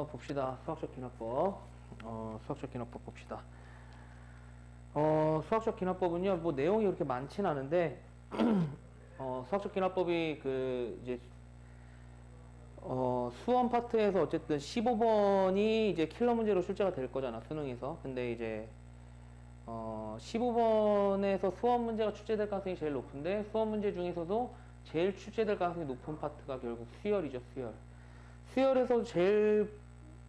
봅시다. 수학적 기납법. 수학적 기납법 봅시다. 수학적 기납법은요, 뭐 내용이 그렇게 많진 않은데, 수학적 기납법이 이제, 수원 파트에서 어쨌든 15번이 이제 킬러 문제로 출제가 될 거잖아, 수능에서. 근데 이제, 15번에서 수원 문제가 출제될 가능성이 제일 높은데, 수원 문제 중에서도 제일 출제될 가능성이 높은 파트가 결국 수열이죠, 수열. 수열에서 제일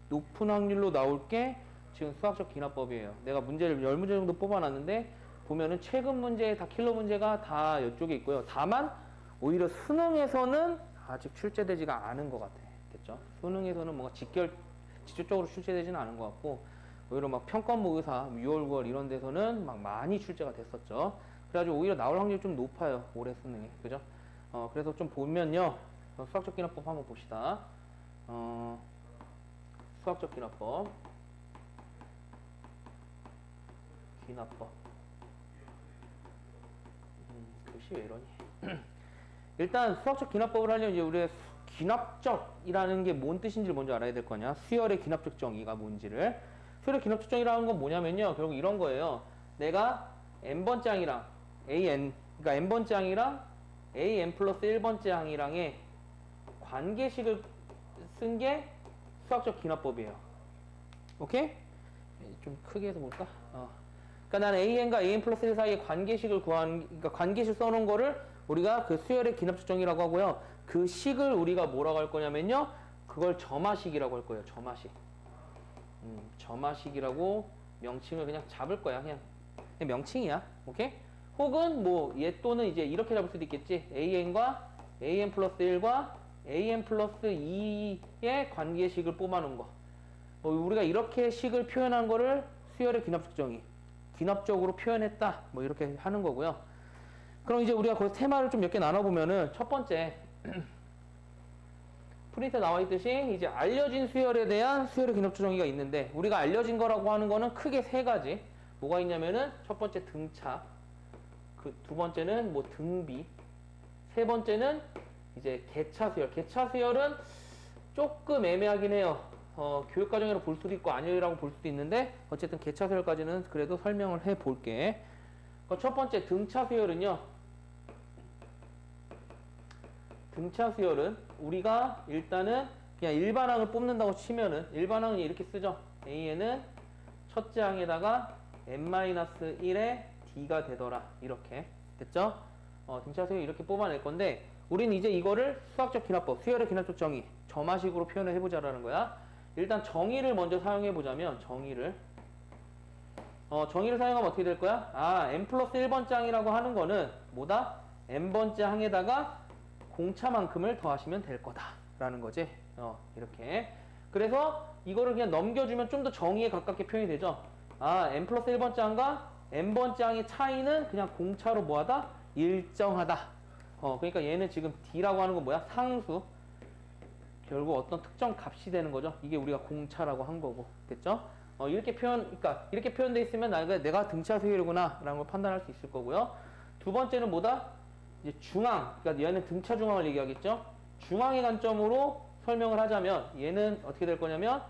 높은 확률로 나올 게 지금 수학적 기납법이에요. 내가 문제를 10문제 정도 뽑아놨는데 보면은 최근 문제 다 킬러 문제가 다 이쪽에 있고요. 다만 오히려 수능에서는 아직 출제되지가 않은 것 같아. 됐죠? 수능에서는 뭔가 직접적으로 출제되지는 않은 것 같고 오히려 막 평가모의사 6월 9월 이런 데서는 막 많이 출제가 됐었죠. 그래가지고 오히려 나올 확률이 좀 높아요. 올해 수능에. 그죠? 그래서 좀 보면요. 수학적 기납법 한번 봅시다. 수학적 기납법. 기납법. 글씨 왜 이러니? 일단 수학적 기납법을 하려면 이제 우리가 기납적이라는 게 뭔 뜻인지를 먼저 알아야 될 거냐. 수열의 기납적 정의가 뭔지를. 수열의 기납적 정의라는 건 뭐냐면요. 결국 이런 거예요. 내가 n번째 항이랑 그러니까 n번째 항이랑 an 플러스 1번째 항이랑의 관계식을 쓴 게 수학적 기납법이에요. 오케이? 좀 크게 해서 볼까? 그러니까 나는 an과 an 플러스 1 사이의 관계식을 그러니까 관계식 써놓은 거를 우리가 그 수열의 기납적 정의라고 하고요. 그 식을 우리가 뭐라고 할 거냐면요. 그걸 점화식이라고 할 거예요. 점화식. 점화식이라고 명칭을 그냥 잡을 거야. 그냥 명칭이야. 오케이? 혹은 뭐 얘 또는 이제 이렇게 잡을 수도 있겠지. an과 an 플러스 1과 an 플러스 2의 관계식을 뽑아놓은 거. 우리가 이렇게 식을 표현한 거를 수열의 기납적 정의. 기납적으로 표현했다. 뭐 이렇게 하는 거고요. 그럼 이제 우리가 거기서 테마를 좀 몇 개 나눠보면은 첫 번째 프린트에 나와 있듯이 이제 알려진 수열에 대한 수열의 기납적 정의가 있는데 우리가 알려진 거라고 하는 거는 크게 세 가지. 뭐가 있냐면은 첫 번째 등차, 두 번째는 뭐 등비, 세 번째는 이제 개차 수열. 개차 수열은 조금 애매하긴 해요. 교육과정이라고 볼 수도 있고 아니라고 볼 수도 있는데 어쨌든 개차 수열까지는 그래도 설명을 해 볼게. 첫 번째 등차 수열은요. 등차 수열은 우리가 일단은 그냥 일반항을 뽑는다고 치면은 일반항은 이렇게 쓰죠. A에는 첫째 항에다가 n-1의 D가 되더라. 이렇게 됐죠? 등차 수열 이렇게 뽑아낼 건데 우리는 이제 이거를 수학적 기납법, 수열의 기납적 정의, 점화식으로 표현을 해보자라는 거야. 일단 정의를 먼저 사용해 보자면 정의를 사용하면 어떻게 될 거야? n 플러스 1번째 항이라고 하는 거는 뭐다? n번째 항에다가 공차만큼을 더하시면 될 거다 라는 거지. 이렇게. 그래서 이거를 그냥 넘겨주면 좀 더 정의에 가깝게 표현이 되죠. n 플러스 1번째 항과 n번째 항의 차이는 그냥 공차로 뭐하다? 일정하다. 그러니까 얘는 지금 D라고 하는 건 뭐야? 상수. 결국 어떤 특정 값이 되는 거죠. 이게 우리가 공차라고 한 거고. 됐죠? 이렇게 표현되어 있으면 내가 등차 수열이구나 라는 걸 판단할 수 있을 거고요. 두 번째는 뭐다? 이제 중앙. 그러니까 얘는 등차 중앙을 얘기하겠죠? 중앙의 관점으로 설명을 하자면 얘는 어떻게 될 거냐면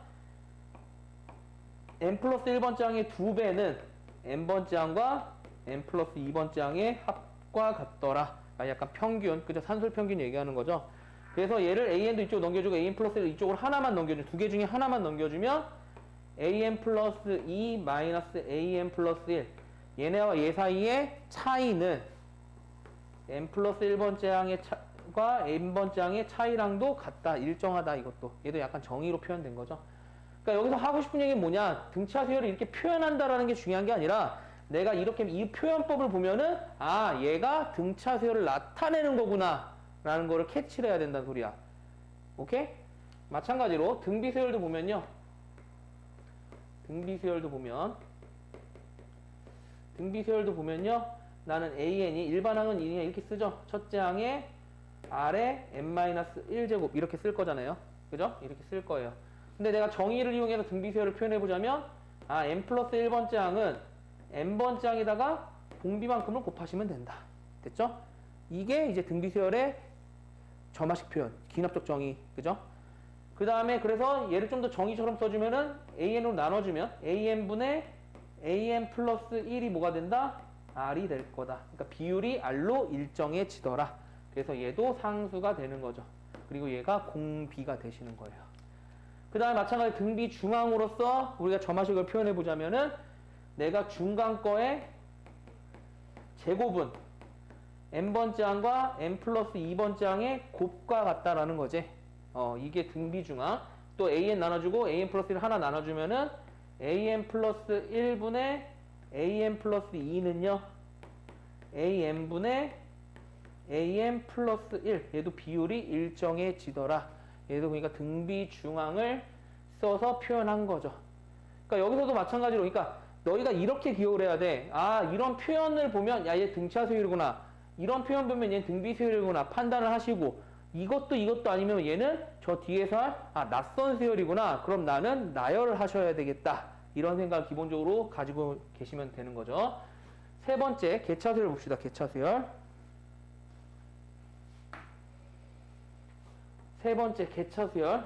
n 플러스 1번째 항의 2배는 n번째 항과 n 플러스 2번째 항의 합과 같더라. 약간 평균, 그죠? 산술 평균 얘기하는 거죠. 그래서 얘를 an도 이쪽으로 넘겨주고 an 플러스 1 이쪽으로 하나만 넘겨주면 두 개 중에 하나만 넘겨주면 an 플러스 2 마이너스 an 플러스 1 얘네와 얘 사이의 차이는 n 플러스 1번째 항의 과 n번째 항의 차이랑도 같다. 일정하다. 이것도. 얘도 약간 정의로 표현된 거죠. 그러니까 여기서 하고 싶은 얘기는 뭐냐? 등차 수열을 이렇게 표현한다라는 게 중요한 게 아니라 내가 이렇게 이 표현법을 보면은 얘가 등차 수열을 나타내는 거구나 라는 거를 캐치를 해야 된다는 소리야. 오케이? 마찬가지로 등비 수열도 보면요. 등비 수열도 보면요. 나는 an이 일반항은 그냥 이렇게 쓰죠. 첫째 항에 r에 n-1제곱 이렇게 쓸 거잖아요. 그죠? 이렇게 쓸 거예요. 근데 내가 정의를 이용해서 등비 수열을 표현해 보자면 n 플러스 1번째 항은 n번째 항에다가 공비만큼을 곱하시면 된다. 됐죠? 이게 이제 등비 수열의 점화식 표현, 기납적 정의. 그죠? 그 다음에 그래서 얘를 좀 더 정의처럼 써주면은 AN으로 나눠주면 AN분의 AN 플러스 1이 뭐가 된다? R이 될 거다. 그러니까 비율이 R로 일정해지더라. 그래서 얘도 상수가 되는 거죠. 그리고 얘가 공비가 되시는 거예요. 그 다음에 마찬가지 등비 중앙으로서 우리가 점화식을 표현해 보자면은 내가 중간 거에 제곱은 n번째 항과 n 플러스 2번째 항의 곱과 같다라는 거지. 이게 등비 중앙. 또 an 나눠주고 an 플러스 1 하나 나눠주면은 an 플러스 1분의 an 플러스 2는요. an분의 an 플러스 1. 얘도 비율이 일정해지더라. 얘도 그러니까 등비 중앙을 써서 표현한 거죠. 그러니까 여기서도 마찬가지로 그러니까 너희가 이렇게 기억을 해야 돼. 아, 이런 표현을 보면 야, 얘 등차 수열이구나. 이런 표현 보면 얘는 등비 수열이구나. 판단을 하시고 이것도 아니면 얘는 저 뒤에서 할 낯선 수열이구나. 그럼 나는 나열을 하셔야 되겠다. 이런 생각을 기본적으로 가지고 계시면 되는 거죠. 세 번째 개차 수열 봅시다. 개차 수열. 세 번째 개차 수열.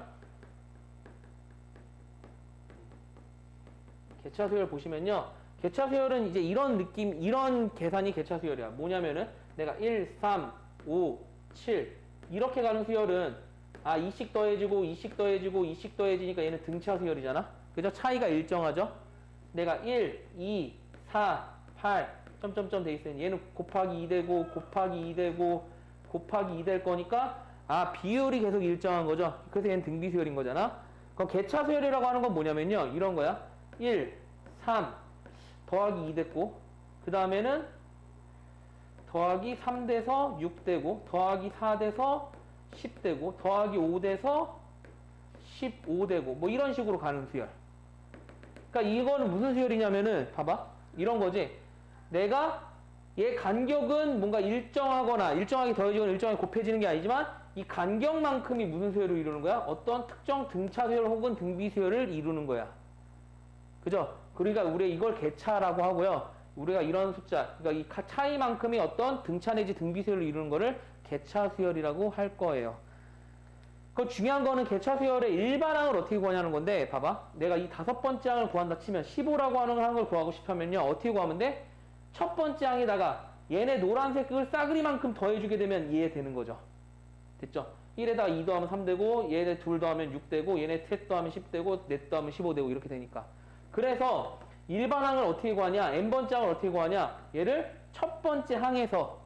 개차 수열 보시면요. 개차 수열은 이제 이런 느낌, 이런 계산이 개차 수열이야. 뭐냐면은 내가 1, 3, 5, 7 이렇게 가는 수열은 이씩 더해지고 이씩 더해지고 이씩 더해지니까 얘는 등차 수열이잖아. 그죠? 차이가 일정하죠. 내가 1, 2, 4, 8 점점점 돼 있으니 얘는 곱하기 2 되고 곱하기 2 되고 곱하기 2 될 거니까 비율이 계속 일정한 거죠. 그래서 얘는 등비 수열인 거잖아. 그럼 개차 수열이라고 하는 건 뭐냐면요. 이런 거야. 1, 3 더하기 2 됐고 그 다음에는 더하기 3 돼서 6 되고 더하기 4 돼서 10 되고 더하기 5 돼서 15 되고 뭐 이런 식으로 가는 수열. 그러니까 이거는 무슨 수열이냐면은 봐봐. 이런 거지. 내가 얘 간격은 뭔가 일정하거나 일정하게 더해지거나 일정하게 곱해지는 게 아니지만 이 간격만큼이 무슨 수열을 이루는 거야? 어떤 특정 등차 수열 혹은 등비 수열을 이루는 거야. 그죠? 그러니까 우리 이걸 개차라고 하고요. 우리가 이런 숫자, 그러니까 이 차이만큼이 어떤 등차 내지 등비 수열을 이루는 거를 개차 수열이라고 할 거예요. 그 중요한 거는 개차 수열의 일반항을 어떻게 구하냐는 건데, 봐봐. 내가 이 5번째 항을 구한다 치면 15라고 하는 걸 구하고 싶으면요. 어떻게 구하면 돼? 첫 번째 항에다가 얘네 노란색을 싸그리만큼 더해주게 되면 이해되는 거죠. 됐죠? 1에다가 2 더하면 3 되고, 얘네 둘 더하면 6 되고, 얘네 셋 더하면 10 되고, 넷 더하면 15 되고 이렇게 되니까. 그래서 일반항을 어떻게 구하냐? n번째 항을 어떻게 구하냐? 얘를 첫 번째 항에서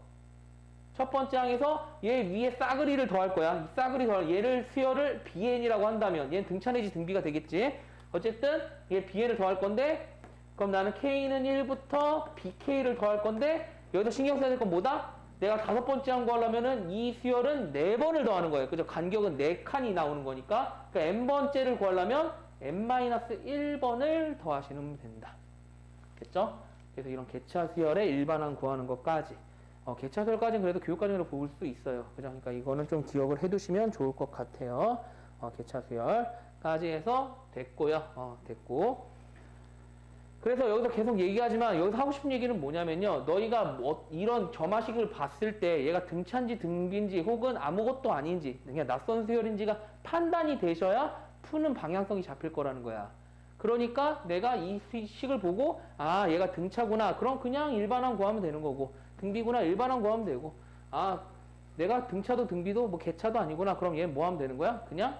얘 위에 싸그리를 더할 거야. 이 싸그리 더할 얘를 수열을 bn이라고 한다면 얘는 등차 내지 등비가 되겠지. 어쨌든 얘 bn을 더할 건데 그럼 나는 k는 1부터 bk를 더할 건데 여기서 신경 써야 될 건 뭐다? 내가 5번째 항 구하려면은 이 수열은 4번을 더하는 거예요. 그죠? 간격은 4칸이 나오는 거니까. 그러니까 n번째를 구하려면 n-1번을 더하시면 된다. 됐죠? 그래서 이런 개차 수열의 일반항 구하는 것까지. 개차 수열까지는 그래도 교육과정으로 볼 수 있어요. 그죠? 그러니까 이거는 좀 기억을 해두시면 좋을 것 같아요. 개차 수열까지 해서 됐고요. 됐고. 그래서 여기서 계속 얘기하지만 여기서 하고 싶은 얘기는 뭐냐면요. 너희가 이런 점화식을 봤을 때 얘가 등차인지 등비인지 혹은 아무것도 아닌지 그냥 낯선 수열인지가 판단이 되셔야 푸는 방향성이 잡힐 거라는 거야. 그러니까 내가 이 식을 보고 얘가 등차구나. 그럼 그냥 일반항 구하면 되는 거고 등비구나. 일반항 구하면 되고 내가 등차도 등비도 뭐 개차도 아니구나. 그럼 얘 뭐 하면 되는 거야? 그냥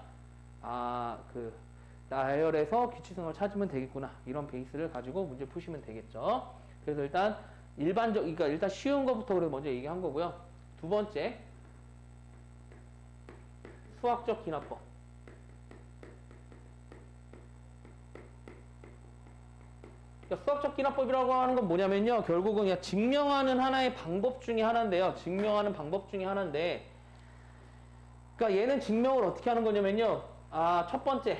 나열해서 규칙성을 찾으면 되겠구나. 이런 베이스를 가지고 문제 푸시면 되겠죠. 그래서 일단 그러니까 일단 쉬운 것부터 그래서 먼저 얘기한 거고요. 두 번째 수학적 기납법. 그러니까 수학적 기납법이라고 하는 건 뭐냐면요. 결국은 그냥 증명하는 하나의 방법 중에 하나인데요. 증명하는 방법 중에 하나인데, 그러니까 얘는 증명을 어떻게 하는 거냐면요. 첫 번째,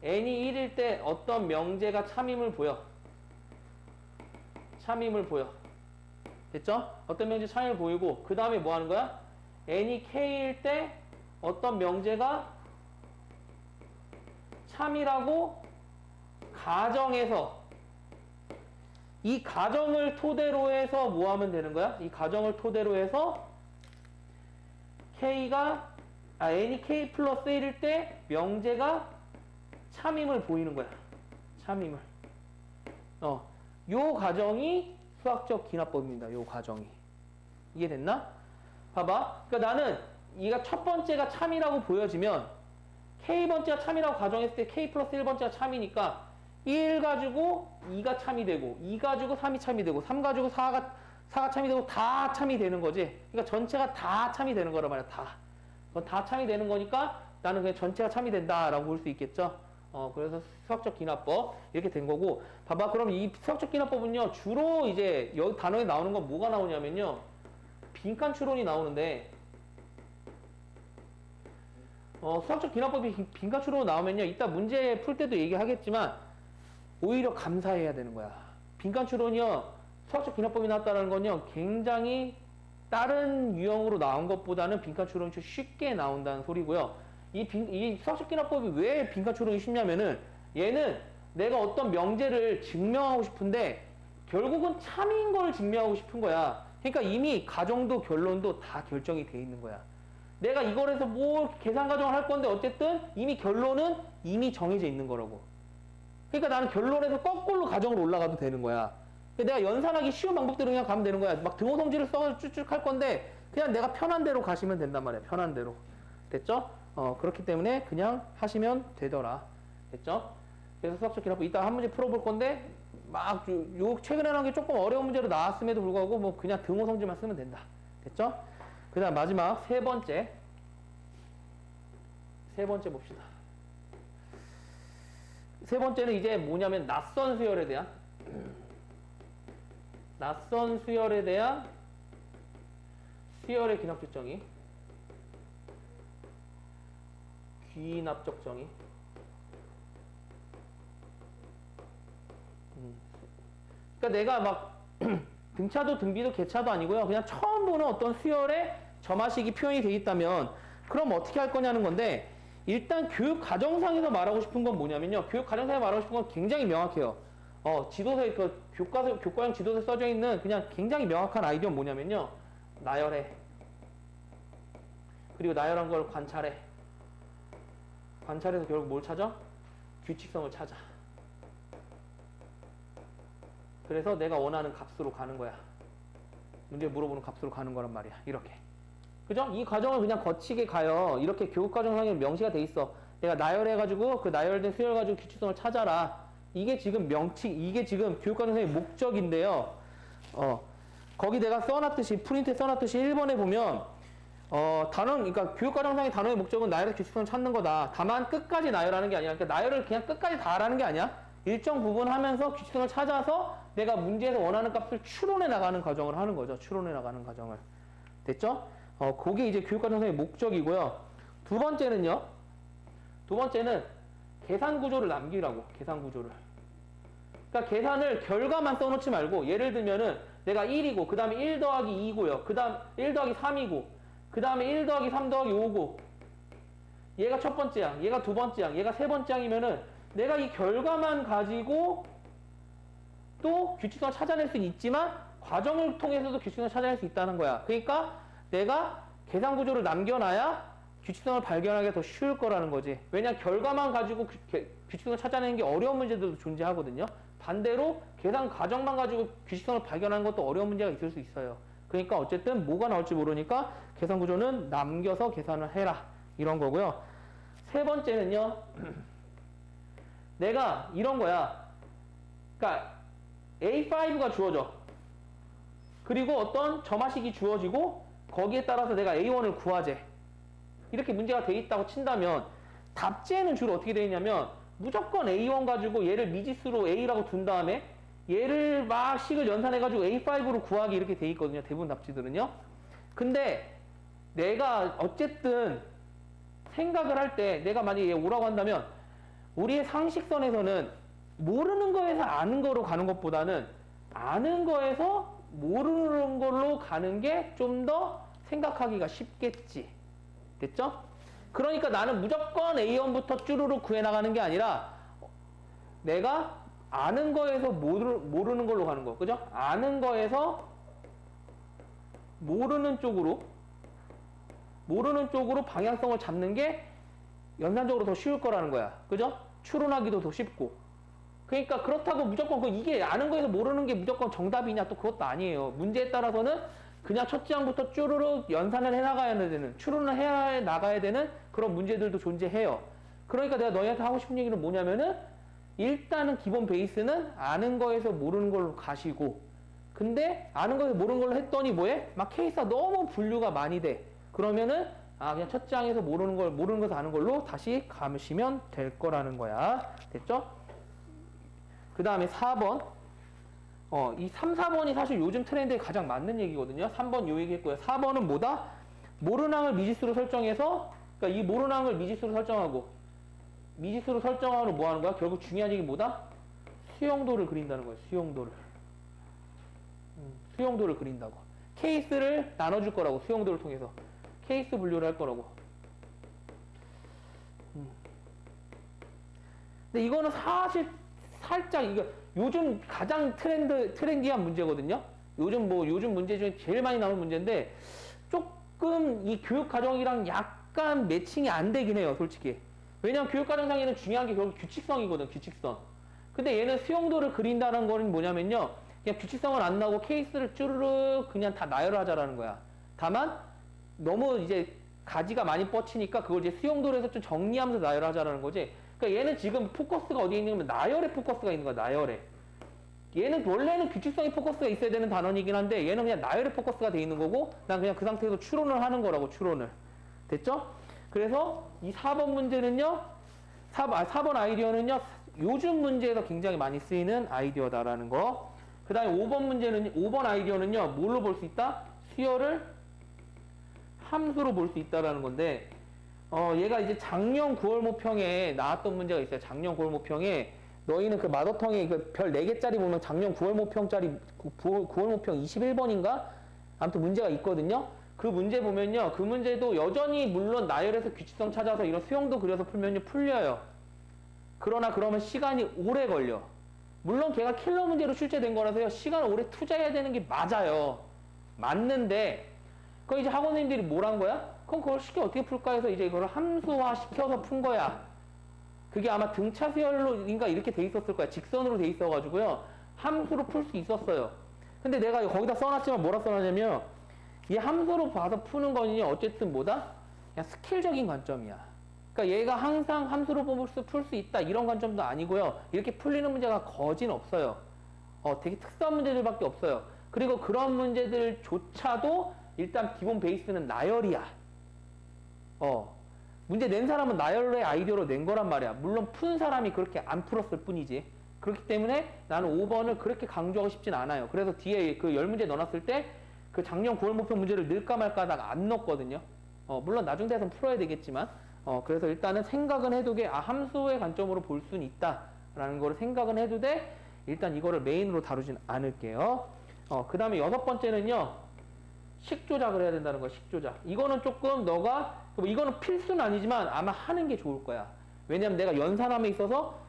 n이 1일 때 어떤 명제가 참임을 보여. 됐죠? 어떤 명제 참임을 보이고, 그 다음에 뭐 하는 거야? n이 k일 때 어떤 명제가 참이라고 가정해서 이 가정을 토대로 해서 뭐 하면 되는 거야? 이 가정을 토대로 해서 K가 n이 k 플러스 1일 때 명제가 참임을 보이는 거야. 참임을. 요 과정이 수학적 기납법입니다. 요 과정이. 이해됐나? 봐봐. 그러니까 나는 이가 첫 번째가 참이라고 보여지면 k번째가 참이라고 가정했을 때 k 플러스 1번째가 참이니까 1 가지고 2가 참이 되고 2 가지고 3이 참이 되고 3 가지고 4가 참이 되고 다 참이 되는 거지. 그러니까 전체가 다 참이 되는 거란 말이야. 다. 그건 다 참이 되는 거니까 나는 그냥 전체가 참이 된다라고 볼 수 있겠죠. 그래서 수학적 기납법 이렇게 된 거고. 봐봐. 그럼 이 수학적 기납법은요. 주로 이제 여기 단어에 나오는 건 뭐가 나오냐면요. 빈칸 추론이 나오는데 수학적 기납법이 빈칸 추론으로 나오면요. 이따 문제 풀 때도 얘기하겠지만 오히려 감사해야 되는 거야. 빈칸 추론이요. 수학적 기납법이 나왔다는 건요. 굉장히 다른 유형으로 나온 것보다는 빈칸 추론이 좀 쉽게 나온다는 소리고요. 이 수학적 기납법이 왜 빈칸 추론이 쉽냐면은 얘는 내가 어떤 명제를 증명하고 싶은데 결국은 참인 걸 증명하고 싶은 거야. 그러니까 이미 가정도 결론도 다 결정이 돼 있는 거야. 내가 이걸 해서 뭐 계산 과정을 할 건데 어쨌든 이미 결론은 이미 정해져 있는 거라고. 그러니까 나는 결론에서 거꾸로 가정으로 올라가도 되는 거야. 내가 연산하기 쉬운 방법대로 그냥 가면 되는 거야. 막 등호 성질을 써서 쭉쭉 할 건데 그냥 내가 편한 대로 가시면 된단 말이야. 편한 대로. 됐죠? 그렇기 때문에 그냥 하시면 되더라. 됐죠? 그래서 수학적 기납법 이따 한 문제 풀어볼 건데 막 요 최근에 나온 게 조금 어려운 문제로 나왔음에도 불구하고 뭐 그냥 등호 성질만 쓰면 된다. 됐죠? 그 다음 마지막 세 번째 봅시다. 세 번째는 이제 뭐냐면 낯선 수열에 대한 수열의 기납적 정의, 귀납적 정의. 그러니까 내가 막 등차도 등비도 개차도 아니고요. 그냥 처음 보는 어떤 수열의 점화식이 표현이 되어 있다면 그럼 어떻게 할 거냐는 건데 일단 교육 과정상에서 말하고 싶은 건 뭐냐면요. 교육 과정상에서 말하고 싶은 건 굉장히 명확해요. 지도서에 교과형 지도서에 써져 있는 그냥 굉장히 명확한 아이디어는 뭐냐면요. 나열해. 그리고 나열한 걸 관찰해. 관찰해서 결국 뭘 찾아? 규칙성을 찾아. 그래서 내가 원하는 값으로 가는 거야. 문제 물어보는 값으로 가는 거란 말이야. 이렇게. 그죠? 이 과정을 그냥 거치게 가요. 이렇게 교육과정상에 명시가 돼 있어. 내가 나열해가지고 그 나열된 수열 가지고 규칙성을 찾아라. 이게 지금 이게 지금 교육과정상의 목적인데요. 거기 내가 써놨듯이, 프린트에 써놨듯이 1번에 보면, 그러니까 교육과정상의 단어의 목적은 나열의 규칙성을 찾는 거다. 다만 끝까지 나열하는 게 아니야. 그러니까 나열을 그냥 끝까지 다 하라는 게 아니야. 일정 부분 하면서 규칙성을 찾아서 내가 문제에서 원하는 값을 추론해 나가는 과정을 하는 거죠. 추론해 나가는 과정을. 됐죠? 그게 이제 교육과정상의 목적이고요. 두 번째는 계산 구조를 남기라고. 계산 구조를. 그러니까 계산을 결과만 써놓지 말고 예를 들면은 내가 1이고 그 다음에 1 더하기 2고요. 그 다음 1 더하기 3이고 그 다음에 1 더하기 3 더하기 5고 얘가 첫 번째 항, 얘가 두 번째 항, 얘가 세 번째 항이면은 내가 이 결과만 가지고 또 규칙성을 찾아낼 수는 있지만 과정을 통해서도 규칙성을 찾아낼 수 있다는 거야. 그러니까 내가 계산 구조를 남겨놔야 규칙성을 발견하기가 더 쉬울 거라는 거지. 왜냐 결과만 가지고 규칙성을 찾아내는 게 어려운 문제들도 존재하거든요. 반대로 계산 과정만 가지고 규칙성을 발견하는 것도 어려운 문제가 있을 수 있어요. 그러니까 어쨌든 뭐가 나올지 모르니까 계산 구조는 남겨서 계산을 해라. 이런 거고요. 세 번째는요. 내가 이런 거야. 그러니까 A5가 주어져. 그리고 어떤 점화식이 주어지고 거기에 따라서 내가 A1을 구하재. 이렇게 문제가 돼 있다고 친다면 답지에는 주로 어떻게 돼 있냐면 무조건 A1 가지고 얘를 미지수로 A라고 둔 다음에 얘를 막 식을 연산해가지고 A5로 구하기 이렇게 돼 있거든요. 대부분 답지들은요. 근데 내가 어쨌든 생각을 할 때 내가 만약에 얘 오라고 한다면 우리의 상식선에서는 모르는 거에서 아는 거로 가는 것보다는 아는 거에서 모르는 걸로 가는 게 좀 더 생각하기가 쉽겠지. 됐죠? 그러니까 나는 무조건 A1부터 쭈루룩 구해나가는 게 아니라 내가 아는 거에서 모르는 걸로 가는 거. 그죠? 아는 거에서 모르는 쪽으로 모르는 쪽으로 방향성을 잡는 게 연산적으로 더 쉬울 거라는 거야. 그죠? 추론하기도 더 쉽고. 그러니까 그렇다고 무조건 이게 아는 거에서 모르는 게 무조건 정답이냐 또 그것도 아니에요. 문제에 따라서는 그냥 첫 지항부터 쭈루루 연산을 해나가야 되는, 추론을 해 나가야 되는 그런 문제들도 존재해요. 그러니까 내가 너희한테 하고 싶은 얘기는 뭐냐면은 일단은 기본 베이스는 아는 거에서 모르는 걸로 가시고, 근데 아는 거에서 모르는 걸로 했더니 뭐해? 막 케이스가 너무 분류가 많이 돼. 그러면은 그냥 첫 장에서 모르는 것을 아는 걸로 다시 가시면 될 거라는 거야. 됐죠? 그 다음에 4번. 이 3, 4번이 사실 요즘 트렌드에 가장 맞는 얘기거든요. 3번 요 얘기했고요. 4번은 뭐다? 모르낭을 미지수로 설정해서, 그러니까 이 모르낭을 미지수로 설정하고, 미지수로 설정하면 뭐 하는 거야? 결국 중요한 얘기 뭐다? 수용도를 그린다는 거예요. 수용도를 그린다고. 케이스를 나눠줄 거라고. 수용도를 통해서. 케이스 분류를 할 거라고. 근데 이거는 사실 살짝 이거 요즘 가장 트렌디한 문제거든요. 요즘 문제 중에 제일 많이 나오는 문제인데 조금 이 교육 과정이랑 약간 매칭이 안 되긴 해요, 솔직히. 왜냐면 교육 과정상에는 중요한 게 결국 규칙성이거든, 규칙성. 근데 얘는 수용도를 그린다는 거는 뭐냐면요, 그냥 규칙성을 안 나오고 케이스를 쭈르르 그냥 다 나열하자라는 거야. 다만 너무 이제 가지가 많이 뻗치니까 그걸 이제 수용도로 해서 좀 정리하면서 나열하자라는 거지. 그러니까 얘는 지금 포커스가 어디에 있냐면 나열에 포커스가 있는 거야, 나열에. 얘는 원래는 규칙성이 포커스가 있어야 되는 단원이긴 한데 얘는 그냥 나열에 포커스가 돼 있는 거고, 난 그냥 그 상태에서 추론을 하는 거라고, 추론을. 됐죠? 그래서 이 4번 문제는요, 4번 아이디어는요, 요즘 문제에서 굉장히 많이 쓰이는 아이디어다라는 거. 그 다음에 5번 아이디어는요, 뭘로 볼 수 있다? 수열을 함수로 볼 수 있다라는 건데, 얘가 이제 작년 9월 모평에 나왔던 문제가 있어요. 작년 9월 모평에 너희는 그 마더텅에 그 별 4개짜리 보면 작년 9월 모평짜리 9월 모평 21번인가? 아무튼 문제가 있거든요. 그 문제 보면요, 그 문제도 여전히 물론 나열해서 규칙성 찾아서 이런 수용도 그려서 풀면요, 풀려요. 그러나 그러면 시간이 오래 걸려. 물론 걔가 킬러 문제로 출제된 거라서요, 시간을 오래 투자해야 되는 게 맞아요. 맞는데 그거 이제 학원생들이 뭘 한 거야? 그럼 그걸 쉽게 어떻게 풀까 해서 이제 이걸 함수화 시켜서 푼 거야. 그게 아마 등차 수열로인가 이렇게 돼 있었을 거야. 직선으로 돼 있어가지고요, 함수로 풀 수 있었어요. 근데 내가 거기다 써놨지만 뭐라 써놨냐면, 이 함수로 봐서 푸는 거는요, 어쨌든 뭐다? 그냥 스킬적인 관점이야. 그러니까 얘가 항상 함수로 풀 수 있다 이런 관점도 아니고요, 이렇게 풀리는 문제가 거진 없어요. 되게 특수한 문제들밖에 없어요. 그리고 그런 문제들조차도 일단 기본 베이스는 나열이야. 문제 낸 사람은 나열의 아이디어로 낸 거란 말이야. 물론 푼 사람이 그렇게 안 풀었을 뿐이지. 그렇기 때문에 나는 5번을 그렇게 강조하고 싶진 않아요. 그래서 뒤에 그 10문제 넣어놨을 때 그 작년 9월 목표 문제를 넣을까 말까 하다가 안 넣었거든요. 물론 나중 돼서 풀어야 되겠지만, 그래서 일단은 생각은 해두게, 함수의 관점으로 볼 수는 있다라는 거를 생각은 해두되, 일단 이거를 메인으로 다루진 않을게요. 그 다음에 6번째는요, 식 조작을 해야 된다는 거야, 식 조작. 이거는 조금 이거는 필수는 아니지만 아마 하는 게 좋을 거야. 왜냐면 내가 연산함에 있어서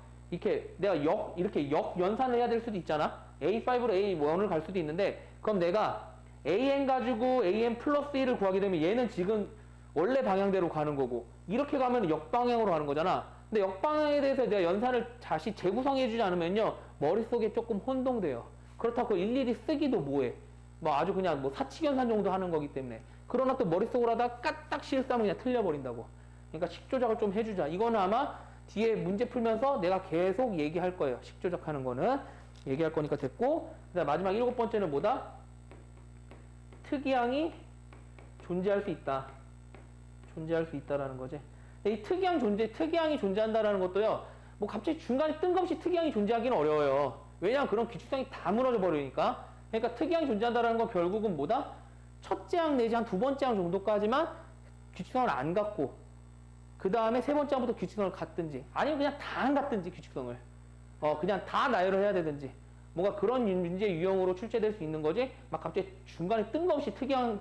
내가 이렇게 역 연산을 해야 될 수도 있잖아. A5로 A1을 갈 수도 있는데, 그럼 내가 AN 가지고 AN 플러스 1을 구하게 되면 얘는 지금 원래 방향대로 가는 거고, 이렇게 가면 역방향으로 가는 거잖아. 근데 역방향에 대해서 내가 연산을 다시 재구성해주지 않으면요, 머릿속에 조금 혼동돼요. 그렇다고 일일이 쓰기도 뭐해. 아주 그냥 사칙연산 정도 하는 거기 때문에. 그러나 또 머릿속으로 하다가 까딱 실수하면 그냥 틀려버린다고. 그러니까 식조작을 좀 해주자. 이거는 아마 뒤에 문제 풀면서 내가 계속 얘기할 거예요. 식조작하는 거는. 얘기할 거니까 됐고, 그다음 마지막 7번째는 뭐다? 특이항이 존재할 수 있다. 존재할 수 있다라는 거지. 이 특이항이 존재한다라는 것도요, 갑자기 중간에 뜬금없이 특이항이 존재하기는 어려워요. 왜냐하면 그런 규칙성이 다 무너져 버리니까. 그러니까 특이항이 존재한다라는 건 결국은 뭐다? 첫째 항 내지 한 두 번째 항 정도까지만 규칙성을 안 갖고, 그 다음에 세 번째 항부터 규칙성을 갖든지, 아니면 그냥 다 안 갖든지 규칙성을. 그냥 다 나열을 해야 되든지. 뭔가 그런 문제 유형으로 출제될 수 있는 거지, 갑자기 중간에 뜬금없이 특이한,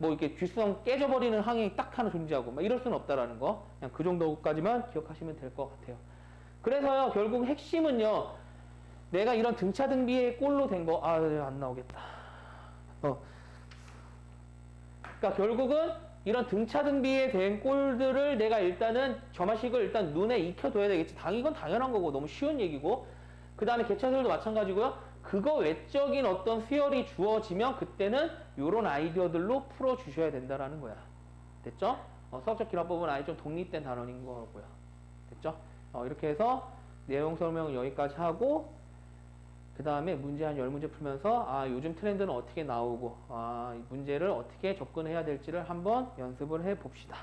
이렇게 규칙성 깨져버리는 항이 딱 하나 존재하고, 이럴 수는 없다라는 거. 그냥 그 정도까지만 기억하시면 될 것 같아요. 그래서요, 결국 핵심은요, 내가 이런 등차 등비의 꼴로 된 거, 안 나오겠다. 그러니까 결국은 이런 등차등비에 대한 꼴들을 내가 일단은 점화식을 일단 눈에 익혀둬야 되겠지. 이건 당연한 거고 너무 쉬운 얘기고. 그 다음에 개차설도 마찬가지고요. 그거 외적인 어떤 수열이 주어지면 그때는 이런 아이디어들로 풀어주셔야 된다라는 거야. 됐죠? 수학적 기라법은 아예 좀 독립된 단원인 거고요. 됐죠? 이렇게 해서 내용 설명은 여기까지 하고 그 다음에 문제 한 10문제 풀면서 요즘 트렌드는 어떻게 나오고 이 문제를 어떻게 접근해야 될지를 한번 연습을 해 봅시다.